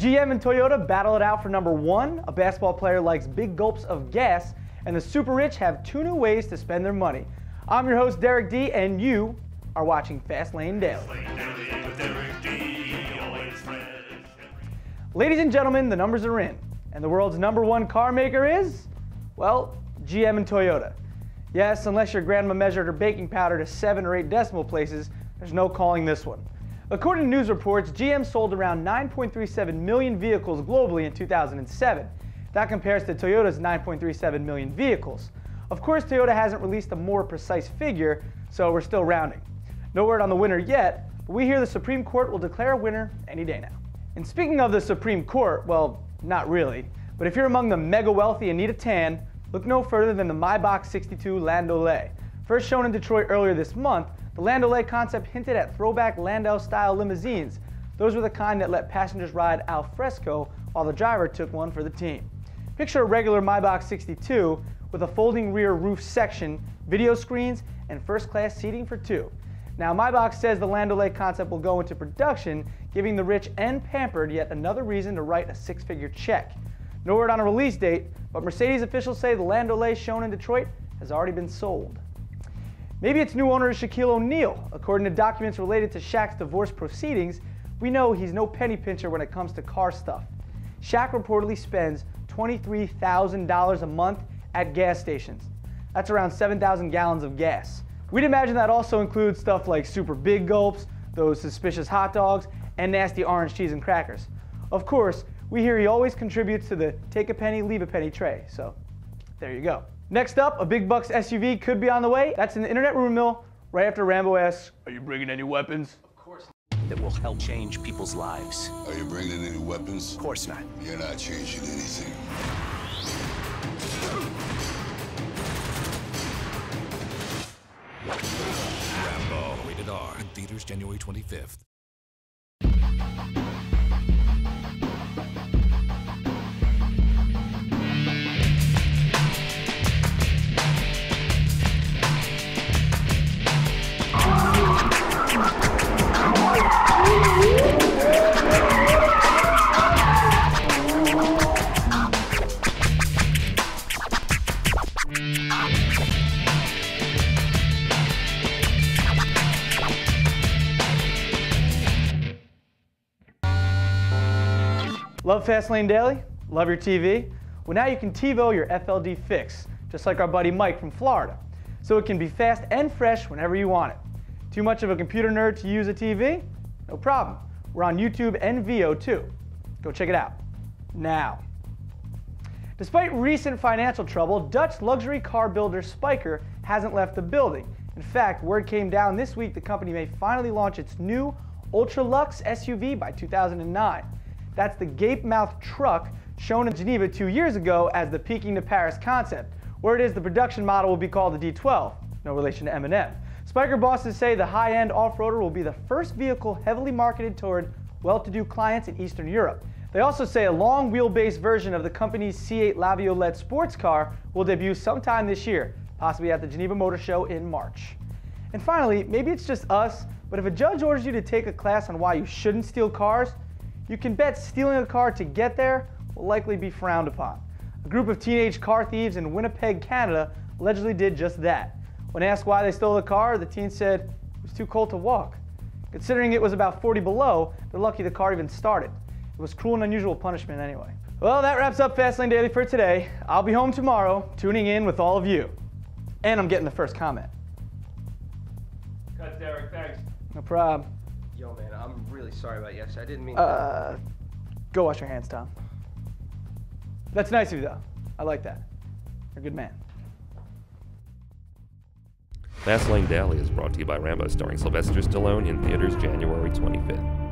GM and Toyota battle it out for number 1. A basketball player likes big gulps of gas, and the super rich have 2 new ways to spend their money. I'm your host, Derek D, and you are watching Fastlane Daily. Ladies and gentlemen, the numbers are in, and the world's number 1 car maker is, well, GM and Toyota. Yes, unless your grandma measured her baking powder to 7 or 8 decimal places, there's no calling this one. According to news reports, GM sold around 9.37 million vehicles globally in 2007. That compares to Toyota's 9.37 million vehicles. Of course, Toyota hasn't released a more precise figure, so we're still rounding. No word on the winner yet, but we hear the Supreme Court will declare a winner any day now. And speaking of the Supreme Court, well, not really, but if you're among the mega wealthy and need a tan, look no further than the Maybach 62 Landaulet. First shown in Detroit earlier this month, the Landaulet concept hinted at throwback Landau-style limousines. Those were the kind that let passengers ride al fresco while the driver took one for the team. Picture a regular Maybach 62 with a folding rear roof section, video screens, and first-class seating for 2. Now, Maybach says the Landaulet concept will go into production, giving the rich and pampered yet another reason to write a 6-figure check. No word on a release date, but Mercedes officials say the Landaulet shown in Detroit has already been sold. Maybe its new owner is Shaquille O'Neal. According to documents related to Shaq's divorce proceedings, we know he's no penny pincher when it comes to car stuff. Shaq reportedly spends $23,000 a month at gas stations. That's around 7,000 gallons of gas. We'd imagine that also includes stuff like super big gulps, those suspicious hot dogs, and nasty orange cheese and crackers. Of course, we hear he always contributes to the take a penny, leave a penny tray, so there you go. Next up, a big bucks SUV could be on the way. That's in the internet rumor mill right after Rambo asks, "Are you bringing any weapons?" Of course not. That will help change people's lives. Are you bringing any weapons? Of course not. You're not changing anything. Rambo, rated R, in theaters January 25th. Love Fastlane Daily? Love your TV? Well, now you can TiVo your FLD fix, just like our buddy Mike from Florida. So it can be fast and fresh whenever you want it. Too much of a computer nerd to use a TV? No problem. We're on YouTube and Vio too. Go check it out. Now. Despite recent financial trouble, Dutch luxury car builder Spyker hasn't left the building. In fact, word came down this week the company may finally launch its new ultra-luxe SUV by 2009. That's the gape-mouthed truck shown in Geneva 2 years ago as the Peking to Paris concept. Word is the production model will be called the D12, no relation to M&M. Spyker bosses say the high-end off-roader will be the first vehicle heavily marketed toward well-to-do clients in Eastern Europe. They also say a long wheelbase version of the company's C8 La Violette sports car will debut sometime this year, possibly at the Geneva Motor Show in March. And finally, maybe it's just us, but if a judge orders you to take a class on why you shouldn't steal cars, you can bet stealing a car to get there will likely be frowned upon. A group of teenage car thieves in Winnipeg, Canada allegedly did just that. When asked why they stole the car, the teens said it was too cold to walk. Considering it was about 40 below, they're lucky the car even started. It was cruel and unusual punishment anyway. Well, that wraps up Fastlane Daily for today. I'll be home tomorrow, tuning in with all of you. And I'm getting the first comment. Cut, Derek, thanks. No problem. Yo, man, I'm really sorry about yesterday. I didn't mean Go wash your hands, Tom. That's nice of you, though. I like that. You're a good man. Fastlane Daily is brought to you by Rambo, starring Sylvester Stallone in theaters January 25th.